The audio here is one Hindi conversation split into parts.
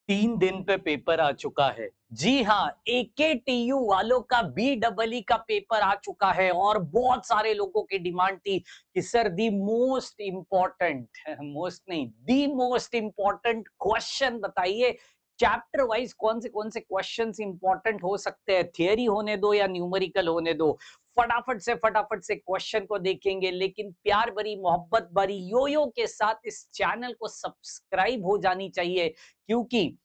3 दिन पे पेपर आ चुका है। जी हाँ, एकेटीयू वालों का बीडबलई का पेपर आ चुका है और बहुत सारे लोगों की डिमांड थी कि sir the most important most नहीं दी मोस्ट इंपॉर्टेंट क्वेश्चन बताइए। चैप्टर वाइज कौन से क्वेश्चंस इंपॉर्टेंट हो सकते हैं, थियरी होने दो या न्यूमेरिकल होने दो। फटाफट से क्वेश्चन को देखेंगे, लेकिन प्यार भरी मोहब्बत भरी यो के साथ इस चैनल को सब्सक्राइब हो जानी चाहिए, क्योंकि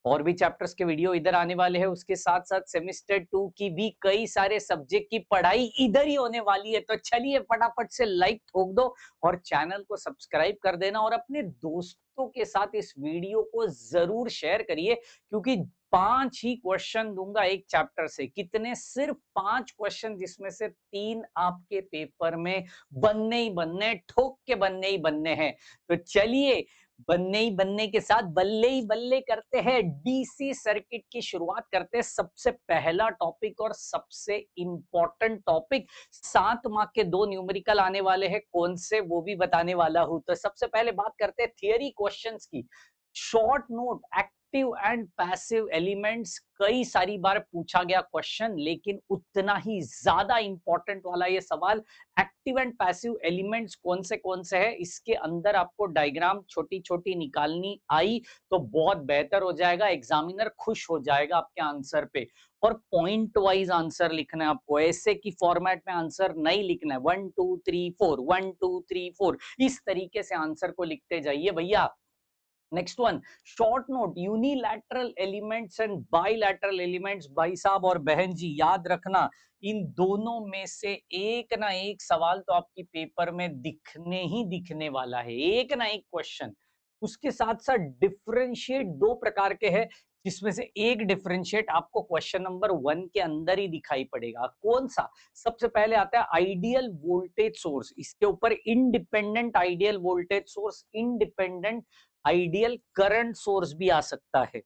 और भी चैप्टर्स के वीडियो इधर आने वाले हैं। उसके साथ साथ सेमेस्टर 2 की भी कई सारे सब्जेक्ट की पढ़ाई इधर ही होने वाली है। तो चलिए फटाफट से लाइक ठोक दो और चैनल को सब्सक्राइब कर देना और अपने दोस्तों के साथ इस वीडियो को जरूर शेयर करिए, क्योंकि 5 ही क्वेश्चन दूंगा एक चैप्टर से। कितने? सिर्फ 5 क्वेश्चन, जिसमें से 3 आपके पेपर में बनने ही बनने, ठोक के बनने ही बनने हैं। तो चलिए बनने ही बनने के साथ बल्ले ही बल्ले करते हैं, डीसी सर्किट की शुरुआत करते हैं। सबसे पहला टॉपिक और सबसे इंपॉर्टेंट टॉपिक, 7 मार्क के 2 न्यूमेरिकल आने वाले हैं, कौन से वो भी बताने वाला हूं। तो सबसे पहले बात करते हैं थियरी क्वेश्चंस की। Short note, active and passive elements, कई सारी बार पूछा गया क्वेश्चन, लेकिन उतना ही ज्यादा इंपॉर्टेंट वाला ये सवाल, एक्टिव एंड पैसिव एलिमेंट्स कौन से हैं। इसके अंदर आपको डायग्राम छोटी छोटी निकालनी आई तो बहुत बेहतर हो जाएगा, एग्जामिनर खुश हो जाएगा आपके आंसर पे। और पॉइंट वाइज आंसर लिखना है आपको, ऐसे की फॉर्मेट में आंसर नहीं लिखना है 1 2 3 4 1 2 3 4, इस तरीके से आंसर को लिखते जाइए भैया। Next one, short note, unilateral elements and bilateral elements. भाई साहब और बहन जी याद रखना, इन दोनों में से एक ना एक सवाल तो आपकी पेपर में दिखने ही दिखने वाला है, एक ना एक क्वेश्चन। उसके साथ साथ डिफरेंशिएट 2 प्रकार के हैं, जिसमें से एक डिफरेंशिएट आपको क्वेश्चन नंबर 1 के अंदर ही दिखाई पड़ेगा। कौन सा? सबसे पहले आता है आइडियल वोल्टेज सोर्स। इसके ऊपर independent ideal voltage source, independent ideal current source भी आ सकता है।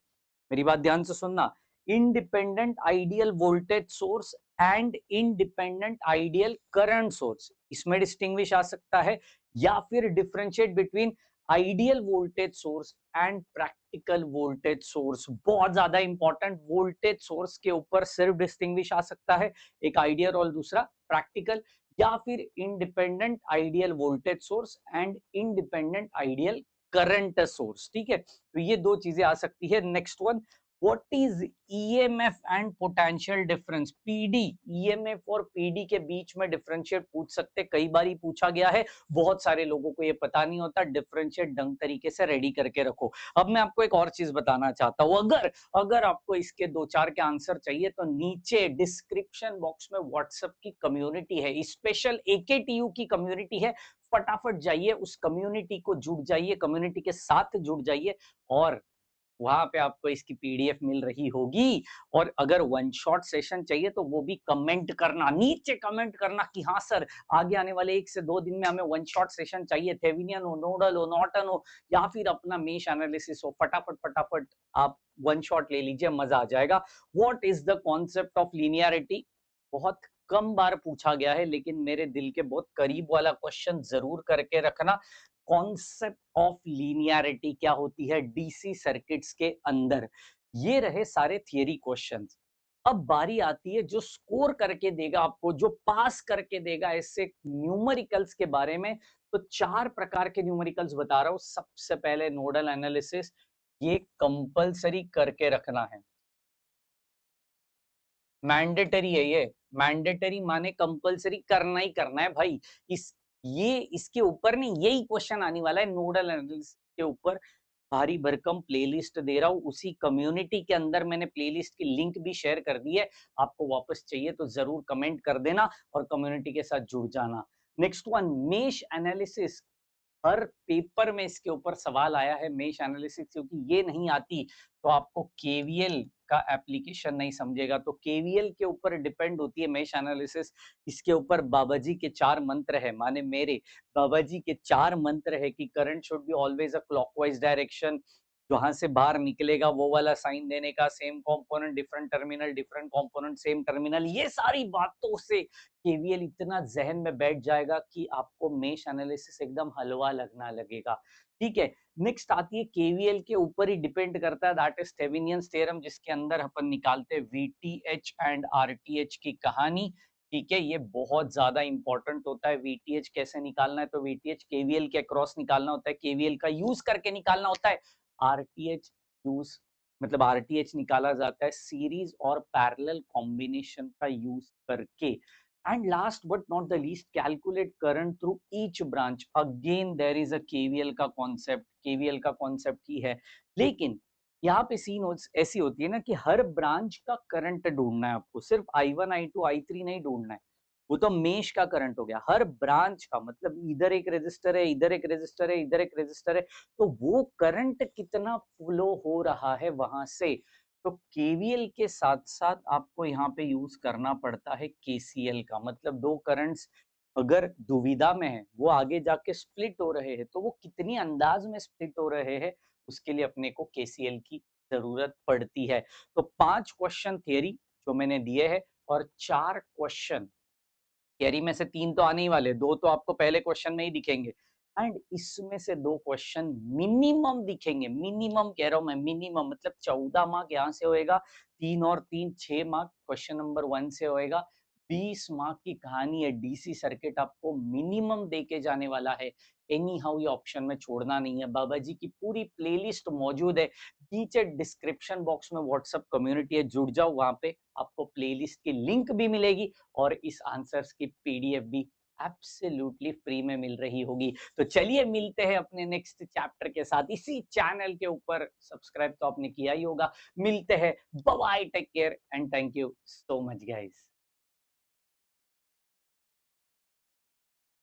मेरी बात ध्यान से सुनना, independent ideal voltage source and independent ideal current source, इसमें डिस्टिंग्विश आ सकता है। या फिर differentiate between ideal voltage source and practical voltage source, बहुत ज्यादा इंपॉर्टेंट। वोल्टेज सोर्स के ऊपर सिर्फ डिस्टिंग्विश आ सकता है, एक आइडियल और दूसरा प्रैक्टिकल। या फिर independent ideal voltage source and independent ideal current source. ठीक है, तो ये 2 चीजें आ सकती है। Next one, what is EMF and potential difference. PD, EMF और पीडी के बीच में डिफरेंशिएट पूछ सकते, कई बार ही पूछा गया है, बहुत सारे लोगों को ये पता नहीं होता। डिफरेंशिएट ढंग तरीके से रेडी करके रखो। अब मैं आपको एक और चीज बताना चाहता हूं, अगर अगर आपको इसके 2-4 के आंसर चाहिए तो नीचे डिस्क्रिप्शन बॉक्स में व्हाट्सएप की कम्युनिटी है, स्पेशल एकेटीयू की कम्युनिटी है। फटाफट जाइए उस कम्युनिटी को जुड़ जाइए, कम्युनिटी के साथ जुड़ जाइए, और वहां पे आपको इसकी पीडीएफ मिल रही होगी। और अगर वन शॉट सेशन चाहिए तो वो भी कमेंट करना, नीचे कमेंट करना कि हाँ सर, आगे आने वाले 1 से 2 दिन में हमें वन शॉट सेशन चाहिए, थेवेनियन हो, नोडल हो, नॉर्टन हो, या फिर अपना मेश एनालिसिस हो। फटाफट फटाफट आप वन शॉट ले लीजिए, मजा आ जाएगा। What is the concept of linearity, बहुत कम बार पूछा गया है, लेकिन मेरे दिल के बहुत करीब वाला क्वेश्चन जरूर करके रखना। कॉन्सेप्ट ऑफ लीनियरिटी क्या होती है डीसी सर्किट्स के अंदर। ये रहे सारे थियरी क्वेश्चंस। अब बारी आती है जो स्कोर करके देगा आपको, जो पास करके देगा ऐसे न्यूमेरिकल्स के बारे में। तो 4 प्रकार के न्यूमेरिकल्स बता रहा हूं। सबसे पहले नोडल एनालिसिस, ये कंपलसरी करके रखना है, मैंडेटरी है ये। मैंडेटरी माने कंपलसरी करना ही करना है भाई। इस ये इसके ऊपर नहीं, यही क्वेश्चन आने वाला है नोडल एनालिसिस के ऊपर। भारी भरकम प्लेलिस्ट दे रहा हूँ, उसी कम्युनिटी के अंदर मैंने प्लेलिस्ट की लिंक भी शेयर कर दी है। आपको वापस चाहिए तो जरूर कमेंट कर देना और कम्युनिटी के साथ जुड़ जाना। Next one, mesh analysis. हर पेपर में इसके ऊपर सवाल आया है मेश एनालिसिस, क्योंकि ये नहीं आती तो आपको केवीएल का एप्लीकेशन नहीं समझेगा। तो केवीएल के ऊपर डिपेंड होती है मेश एनालिसिस। इसके ऊपर बाबा जी के 4 मंत्र है, माने मेरे बाबा जी के 4 मंत्र है कि current should be always a clockwise direction, जहां से बाहर निकलेगा वो वाला साइन देने का, same component different terminal, different component same terminal, ये सारी बातों से केवीएल इतना जहन में बैठ जाएगा कि आपको मेश एनालिसिस एकदम हलवा लगना लगेगा। ठीक है, नेक्स्ट आती है केवीएल के ऊपर ही डिपेंड करता है, दैट इज थेवेनियंस थ्योरम, जिसके अंदर अपन निकालते हैं वीटीएच एंड आरटीएच की कहानी। ठीक है, ये बहुत ज्यादा इंपॉर्टेंट होता है। वीटीएच कैसे निकालना है, तो वीटीएच केवीएल के अक्रॉस निकालना होता है, केवीएल का यूज करके निकालना होता है। आरटीएच यूज मतलब आरटीएच निकाला जाता है सीरीज और पैरेलल कॉम्बिनेशन का यूज करके। And last but not the least, calculate current through each branch. Again, there is a KVL का concept, KVL का concept ही है, लेकिन यहाँ पे सीन ऐसी होती है ना कि हर ब्रांच का करंट ढूंढना है आपको, सिर्फ I1 I2 I3 नहीं ढूंढना है। वो तो मेश का करंट हो गया, हर ब्रांच का मतलब इधर एक रेजिस्टर है, इधर एक रेजिस्टर है, इधर एक रेजिस्टर है, तो वो करंट कितना फ्लो हो रहा है वहां से। तो केवीएल के साथ साथ आपको यहाँ पे यूज करना पड़ता है केसीएल का, मतलब दो करंट्स अगर दुविधा में है, वो आगे जाके स्प्लिट हो रहे हैं, तो वो कितनी अंदाज में स्प्लिट हो रहे हैं, उसके लिए अपने को केसीएल की जरूरत पड़ती है। तो 5 क्वेश्चन थियरी जो मैंने दिए हैं और 4 क्वेश्चन थियरी में से 3 तो आने ही वाले, 2 तो आपको पहले क्वेश्चन में ही दिखेंगे, एंड इसमें से 2 क्वेश्चन मिनिमम दिखेंगे। मिनिमम कह रहा हूं मैं, मिनिमम मतलब 14 मार्क यहाँ से होएगा, 3 और 3 6 मार्क क्वेश्चन नंबर 1 से होएगा। 20 मार्क की कहानी है, डीसी सर्किट आपको मिनिमम दे के जाने वाला है। एनी हाउ ये ऑप्शन में छोड़ना नहीं है। बाबा जी की पूरी प्लेलिस्ट मौजूद है, नीचे डिस्क्रिप्शन बॉक्स में व्हाट्सएप कम्युनिटी है, जुड़ जाओ, वहां पे आपको प्लेलिस्ट की लिंक भी मिलेगी और इस आंसर्स की पीडीएफ भी एब्सोल्युटली फ्री में मिल रही होगी। तो चलिए मिलते हैं अपने नेक्स्ट चैप्टर के साथ इसी चैनल के ऊपर। सब्सक्राइब तो आपने किया ही होगा। मिलते हैं, bye bye, take care and thank you so much guys.